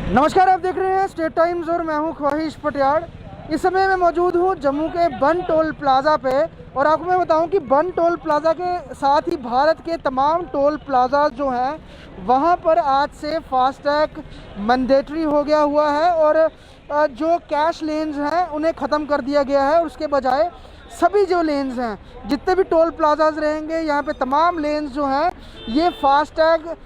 नमस्कार, आप देख रहे हैं स्टेट टाइम्स और मैं हूं ख्वाहिश पटियाड़। इस समय मैं मौजूद हूं जम्मू के बन टोल प्लाज़ा पे और आपको मैं बताऊं कि बन टोल प्लाज़ा के साथ ही भारत के तमाम टोल प्लाज़ा जो हैं वहां पर आज से फास्टैग मैंडेटरी हो गया हुआ है और जो कैश लेन्स हैं उन्हें ख़त्म कर दिया गया है। उसके बजाय सभी जो लेन्स हैं, जितने भी टोल प्लाजाज रहेंगे, यहाँ पे तमाम लेन्स जो हैं ये फास्टैग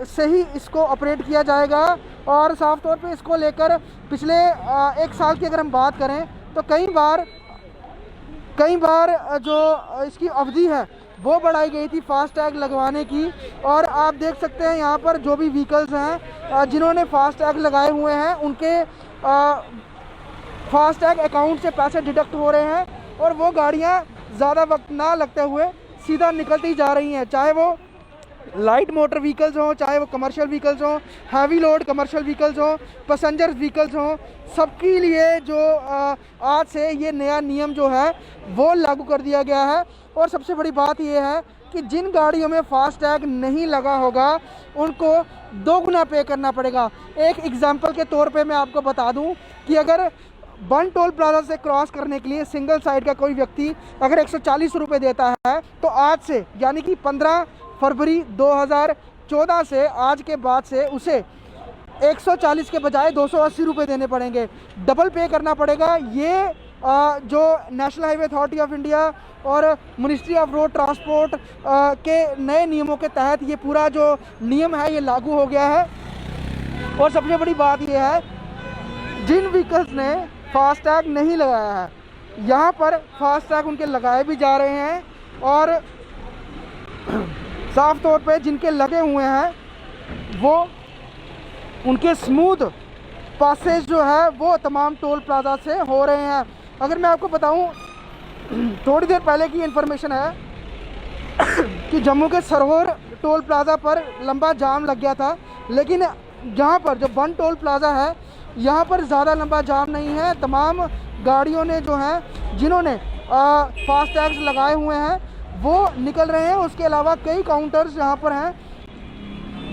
से ही इसको ऑपरेट किया जाएगा। और साफ तौर पे इसको लेकर पिछले 1 साल की अगर हम बात करें तो कई बार जो इसकी अवधि है वो बढ़ाई गई थी फास्टैग लगवाने की। और आप देख सकते हैं यहाँ पर जो भी व्हीकल्स हैं जिन्होंने फास्टैग लगाए हुए हैं उनके फास्टैग अकाउंट से पैसे डिडक्ट हो रहे हैं और वो गाड़ियाँ ज़्यादा वक्त ना लगते हुए सीधा निकलती जा रही हैं, चाहे वो लाइट मोटर व्हीकल्स हों, चाहे वो कमर्शियल व्हीकल्स हों, हैवी लोड कमर्शियल व्हीकल्स हों, पैसेंजर व्हीकल्स हों। सबके लिए जो आज से ये नया नियम जो है वो लागू कर दिया गया है। और सबसे बड़ी बात ये है कि जिन गाड़ियों में फास्टैग नहीं लगा होगा उनको 2 गुना पे करना पड़ेगा। एक एग्जाम्पल के तौर पे मैं आपको बता दूं कि अगर बन टोल प्लाजा से क्रॉस करने के लिए सिंगल साइड का कोई व्यक्ति अगर 140 रुपये देता है तो आज से यानी कि 15 फरवरी 2014 से आज के बाद से उसे 140 के बजाय 280 रुपये देने पड़ेंगे, डबल पे करना पड़ेगा। ये जो national highway authority of India और मिनिस्ट्री ऑफ रोड ट्रांसपोर्ट के नए नियमों के तहत ये पूरा जो नियम है ये लागू हो गया है। और सबसे बड़ी बात ये है, जिन व्हीकल्स ने फास्टैग नहीं लगाया है यहाँ पर फास्टैग उनके लगाए भी जा रहे हैं और साफ तौर पे जिनके लगे हुए हैं वो उनके स्मूथ पासेज जो है वो तमाम टोल प्लाजा से हो रहे हैं। अगर मैं आपको बताऊं, थोड़ी देर पहले की इन्फॉर्मेशन है कि जम्मू के सरहोर टोल प्लाज़ा पर लंबा जाम लग गया था, लेकिन यहाँ पर जो बन टोल प्लाज़ा है यहाँ पर ज़्यादा लंबा जाम नहीं है। तमाम गाड़ियों ने जो हैं जिन्होंने फास्टैग्स लगाए हुए हैं वो निकल रहे हैं। उसके अलावा कई काउंटर्स यहाँ पर हैं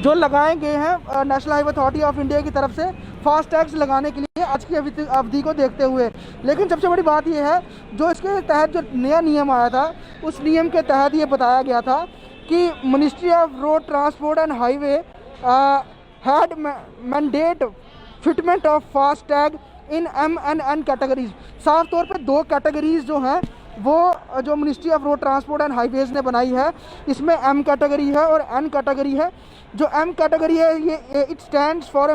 जो लगाए गए हैं national highway authority of India की तरफ से फास्टैग्स लगाने के लिए आज की अवधि को देखते हुए। लेकिन सबसे बड़ी बात यह है, जो इसके तहत जो नया नियम आया था उस नियम के तहत ये बताया गया था कि ministry of road transport and highway had mandate fitment of FASTag in M&N categories. साफ तौर पे 2 कैटेगरीज जो हैं वो जो ministry of road transport and highways ने बनाई है, इसमें M कैटेगरी है और N कैटेगरी है। जो M कैटेगरी है ये it stands for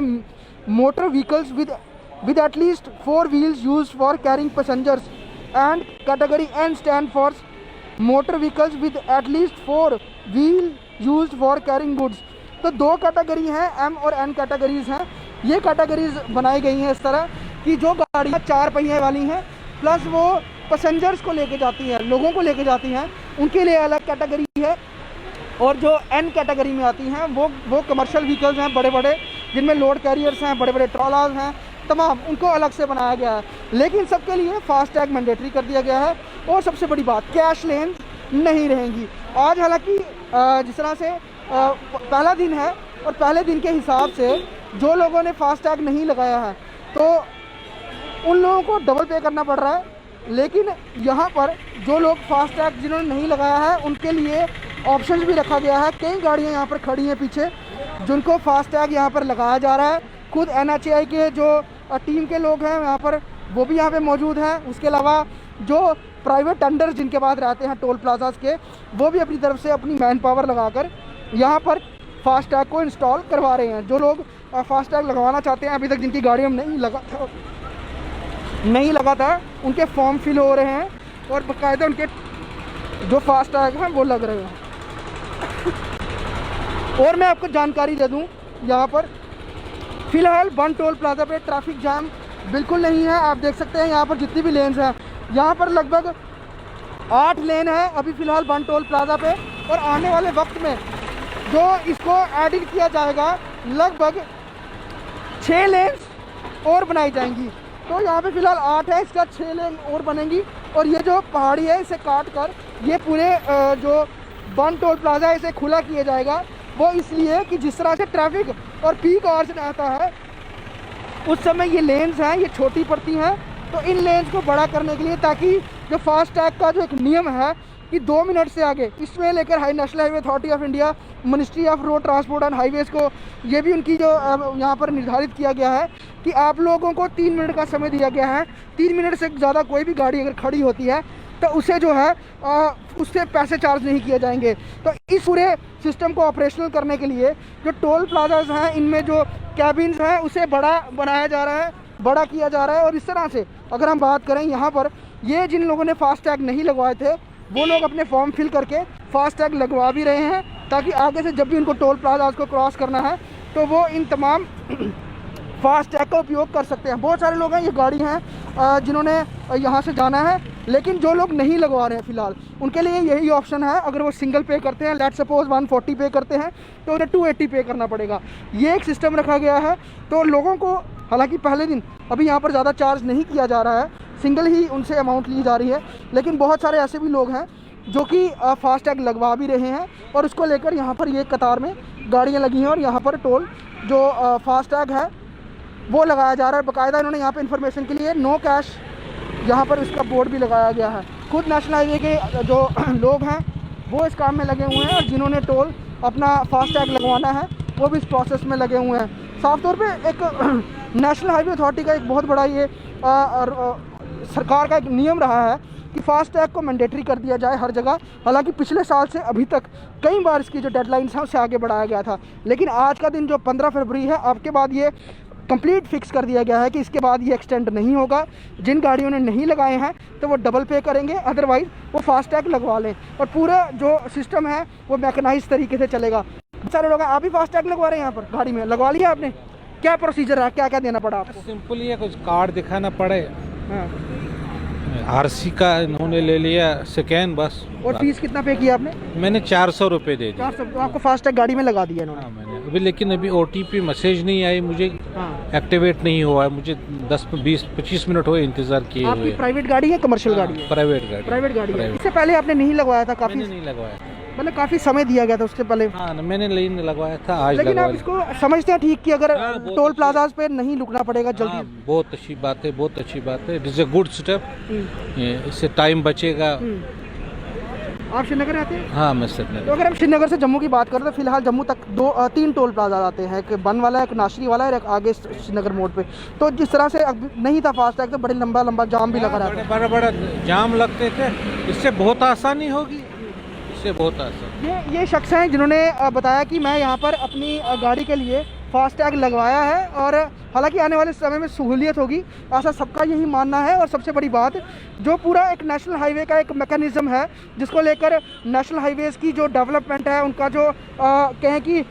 motor vehicles with at least 4 wheels used for carrying passengers and category N stand for motor vehicles with at least 4 wheel used for carrying goods. तो 2 category हैं, M और N categories हैं। ये categories बनाई गई हैं इस तरह कि जो गाड़ियाँ 4 पहिए वाली हैं प्लस वो पैसेंजर्स को लेके जाती हैं, लोगों को लेके जाती हैं, उनके लिए अलग कैटेगरी है। और जो N कैटेगरी में आती हैं वो कमर्शियल व्हीकल्स हैं, बड़े बड़े जिनमें लोड कैरियर्स हैं, बड़े बड़े ट्रॉलार्स हैं, तमाम उनको अलग से बनाया गया है। लेकिन सबके लिए फास्टैग मैंडेटरी कर दिया गया है। और सबसे बड़ी बात, कैश लेन नहीं रहेंगी। आज हालांकि जिस तरह से पहला दिन है और पहले दिन के हिसाब से जो लोगों ने फास्टैग नहीं लगाया है तो उन लोगों को डबल पे करना पड़ रहा है। लेकिन यहाँ पर जो लोग फास्टैग जिन्होंने नहीं लगाया है उनके लिए ऑप्शन भी रखा गया है। कई गाड़ियाँ यहाँ पर खड़ी हैं पीछे जिनको फास्टैग यहाँ पर लगाया जा रहा है। खुद NHAI के जो टीम के लोग हैं यहाँ पर वो भी यहाँ पे मौजूद हैं। उसके अलावा जो प्राइवेट टेंडर्स जिनके पास रहते हैं टोल प्लाजास के, वो भी अपनी तरफ से अपनी मैन पावर लगाकर यहाँ पर फास्टैग को इंस्टॉल करवा रहे हैं। जो लोग फास्टैग लगवाना चाहते हैं, अभी तक जिनकी गाड़ियों में नहीं लगा था उनके फॉर्म फिल हो रहे हैं और बाकायदा उनके जो फास्टैग हैं वो लग रहे हैं। और मैं आपको जानकारी दे दूं, यहाँ पर फ़िलहाल बन टोल प्लाजा पे ट्रैफिक जाम बिल्कुल नहीं है। आप देख सकते हैं यहाँ पर जितनी भी लेन्स हैं, यहाँ पर लगभग 8 लेन है अभी फ़िलहाल बन टोल प्लाजा पे। और आने वाले वक्त में जो इसको एडिट किया जाएगा, लगभग 6 लेन्स और बनाई जाएंगी। तो यहाँ पे फ़िलहाल 8 है, इसका 6 लेन और बनेंगी। और ये जो पहाड़ी है इसे काट कर ये पूरे जो बन टोल प्लाजा है इसे खुला किया जाएगा। वो इसलिए कि जिस तरह से ट्रैफिक और पीक आवर्स में आता है उस समय ये लेन्स हैं ये छोटी पड़ती हैं, तो इन लेन्स को बड़ा करने के लिए, ताकि जो फास्टैग का जो एक नियम है कि 2 मिनट से आगे, इसमें लेकर national highway authority of India, ministry of road transport and highways को ये भी उनकी जो यहाँ पर निर्धारित किया गया है कि आप लोगों को 3 मिनट का समय दिया गया है। 3 मिनट से ज़्यादा कोई भी गाड़ी अगर खड़ी होती है तो उसे जो है उससे पैसे चार्ज नहीं किए जाएंगे। तो इस पूरे सिस्टम को ऑपरेशनल करने के लिए जो टोल प्लाजाज हैं इनमें जो कैबिन्स हैं उसे बड़ा बनाया जा रहा है, बड़ा किया जा रहा है। और इस तरह से अगर हम बात करें यहाँ पर, ये जिन लोगों ने फास्टैग नहीं लगवाए थे वो लोग अपने फॉर्म फिल करके फास्टैग लगवा भी रहे हैं, ताकि आगे से जब भी उनको टोल प्लाजाज को क्रॉस करना है तो वो इन तमाम फास्टैग का उपयोग कर सकते हैं। बहुत सारे लोग हैं, ये गाड़ी हैं जिन्होंने यहाँ से जाना है, लेकिन जो लोग नहीं लगवा रहे हैं फ़िलहाल उनके लिए यही ऑप्शन है। अगर वो सिंगल पे करते हैं, लेट सपोज 140 पे करते हैं, तो उन्हें 280 पे करना पड़ेगा। ये एक सिस्टम रखा गया है। तो लोगों को हालांकि पहले दिन अभी यहाँ पर ज़्यादा चार्ज नहीं किया जा रहा है, सिंगल ही उनसे अमाउंट ली जा रही है, लेकिन बहुत सारे ऐसे भी लोग हैं जो कि फास्टैग लगवा भी रहे हैं और उसको लेकर यहाँ पर ये कतार में गाड़ियाँ लगी हैं और यहाँ पर टोल जो फास्टैग है वो लगाया जा रहा है। बाकायदा इन्होंने यहाँ पे इन्फॉर्मेशन के लिए नो कैश यहाँ पर इसका बोर्ड भी लगाया गया है। खुद नेशनल हाईवे के जो लोग हैं वो इस काम में लगे हुए हैं, और जिन्होंने टोल अपना फास्टैग लगवाना है वो भी इस प्रोसेस में लगे हुए हैं। साफ तौर पे एक नेशनल हाईवे अथॉरिटी का एक बहुत बड़ा ये सरकार का एक नियम रहा है कि फास्टैग को मैंडेटरी कर दिया जाए हर जगह। हालांकि पिछले साल से अभी तक कई बार इसकी जो डेडलाइंस हैं उससे आगे बढ़ाया गया था, लेकिन आज का दिन जो 15 फरवरी है, आपके बाद ये कंप्लीट फिक्स कर दिया गया है कि इसके बाद ये एक्सटेंड नहीं होगा। जिन गाड़ियों ने नहीं लगाए हैं तो वो डबल पे करेंगे, अदरवाइज़ वो फास्टैग लगवा लें, और पूरा जो सिस्टम है वो मैकेनाइज तरीके से चलेगा। सारे लोग आप ही फास्टैग लगवा रहे हैं यहाँ पर गाड़ी में, लगवा लिया आपने? क्या प्रोसीजर है, क्या क्या देना पड़ा आपको? सिंपल ही है, कुछ कार्ड दिखाना पड़े, हाँ। आरसी का इन्होंने ले लिया स्कैन बस। और फीस कितना पे किया आपने? मैंने 400 रुपये दे दिए। 400 तो आपको फास्टैग गाड़ी में लगा दिया इन्होंने? हाँ मैंने अभी, लेकिन अभी OTP मैसेज नहीं आई मुझे, एक्टिवेट नहीं हुआ है। मुझे 10-20-25 मिनट हुए इंतजार किए हुए। आपकी प्राइवेट गाड़ी है कमर्शियल गाड़ी है? प्राइवेट गाड़ी। प्राइवेट गाड़ी है। इससे पहले आपने नहीं लगवाया था? काफी नहीं लगवाया, मतलब काफी समय दिया गया था उससे पहले। हाँ मैंने नहीं लगवाया था, आज लेकिन आप इसको समझते हैं ठीक कि अगर टोल प्लाजाज पे नहीं रुकना पड़ेगा जल्दी? बहुत अच्छी बात है, बहुत अच्छी बात है। It is a good step, इससे टाइम बचेगा। आप श्रीनगर रहते हैं? हाँ मैं श्रीनगर। तो अगर हम श्रीनगर से जम्मू की बात करें तो फिलहाल जम्मू तक 3 टोल प्लाजा आते हैं, एक बन वाला है, एक नाशरी वाला है, और एक आगे श्रीनगर मोड़ पे। तो जिस तरह से अब नहीं था फास्टैग तो बड़े लंबा जाम भी लगा रहा था, बड़ा जाम लगते थे। इससे बहुत आसानी होगी, इससे बहुत आसान। ये शख्स हैं जिन्होंने बताया कि मैं यहाँ पर अपनी गाड़ी के लिए फास्टैग लगवाया है, और हालांकि आने वाले समय में सहूलियत होगी, ऐसा सबका यही मानना है। और सबसे बड़ी बात, जो पूरा एक नेशनल हाईवे का एक मैकेनिज़्म है जिसको लेकर नेशनल हाईवेज़ की जो डेवलपमेंट है, उनका जो कहें कि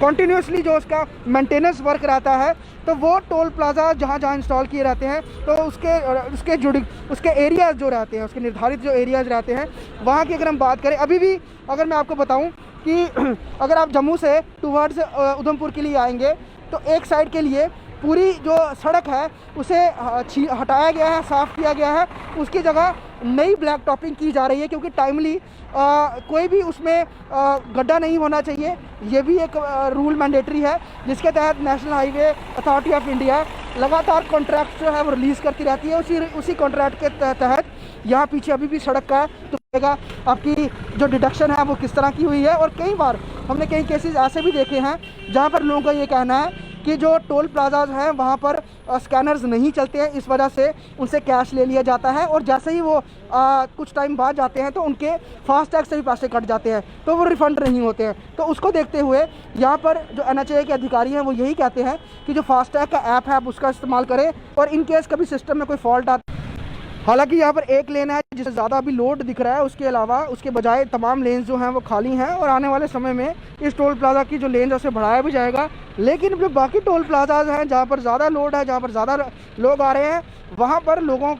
कॉन्टीन्यूसली जो उसका मेंटेनेंस वर्क रहता है, तो वो टोल प्लाजा जहाँ जहाँ इंस्टॉल किए रहते हैं तो उसके एरियाज़ जो रहते हैं, उसके निर्धारित जो एरियाज़ रहते हैं, वहाँ की अगर हम बात करें, अभी भी अगर मैं आपको बताऊं कि अगर आप जम्मू से टूवर्ड्स उधमपुर के लिए आएंगे तो एक साइड के लिए पूरी जो सड़क है उसे हटाया गया है, साफ़ किया गया है, उसकी जगह नई ब्लैक टॉपिंग की जा रही है, क्योंकि टाइमली कोई भी उसमें गड्ढा नहीं होना चाहिए। ये भी एक रूल मैंडेटरी है जिसके तहत national highway authority of India लगातार कॉन्ट्रैक्ट जो है वो रिलीज़ करती रहती है। उसी कॉन्ट्रैक्ट के तहत यहाँ पीछे अभी भी सड़क का तो आपकी जो डिडक्शन है वो किस तरह की हुई है। और कई बार हमने कई केसेस ऐसे भी देखे हैं जहाँ पर लोगों का ये कहना है कि जो टोल प्लाजाज हैं वहाँ पर स्कैनर्स नहीं चलते हैं, इस वजह से उनसे कैश ले लिया जाता है, और जैसे ही वो कुछ टाइम बाद जाते हैं तो उनके फास्टैग से भी पैसे कट जाते हैं, तो वो रिफ़ंड नहीं होते हैं। तो उसको देखते हुए यहाँ पर जो NHAI के अधिकारी हैं वो यही कहते हैं कि जो फास्टैग का ऐप है आप उसका इस्तेमाल करें, और इन केस कभी सिस्टम में कोई फॉल्ट आता। हालांकि यहाँ पर एक लेन है जिससे ज़्यादा अभी लोड दिख रहा है, उसके अलावा उसके बजाय तमाम लेन्स जो हैं वो खाली हैं, और आने वाले समय में इस टोल प्लाजा की जो लेन है उसे बढ़ाया भी जाएगा। लेकिन जो बाकी टोल प्लाजाज हैं जहाँ पर ज़्यादा लोड है, जहाँ पर ज़्यादा लोग आ रहे हैं, वहाँ पर लोगों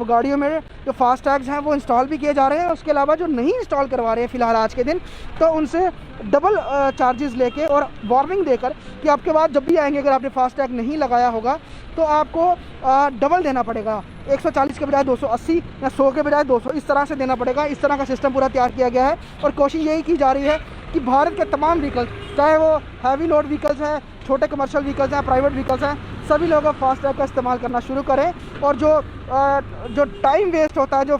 गाड़ियों में जो फास्टैग्स हैं वो इंस्टॉल भी किए जा रहे हैं। उसके अलावा जो नहीं इंस्टॉल करवा रहे हैं फ़िलहाल आज के दिन, तो उनसे डबल चार्जेस लेके और वार्निंग देकर कि आपके बाद जब भी आएंगे अगर आपने फास्टैग नहीं लगाया होगा तो आपको डबल देना पड़ेगा, 140 के बजाय 280 या 100 के बजाय 200, इस तरह से देना पड़ेगा। इस तरह का सिस्टम पूरा तैयार किया गया है, और कोशिश यही की जा रही है कि भारत के तमाम व्हीकल्स, चाहे वो हैवी लोड व्हीकल्स हैं, छोटे कमर्शियल व्हीकल्स हैं, प्राइवेट व्हीकल्स हैं, सभी लोग फास्ट टैग का इस्तेमाल करना शुरू करें। और जो टाइम वेस्ट होता है, जो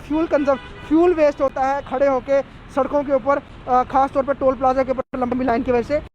फ्यूल वेस्ट होता है खड़े होकर सड़कों के ऊपर, ख़ास तौर पर टोल प्लाजा के ऊपर लंबी लाइन की वजह से,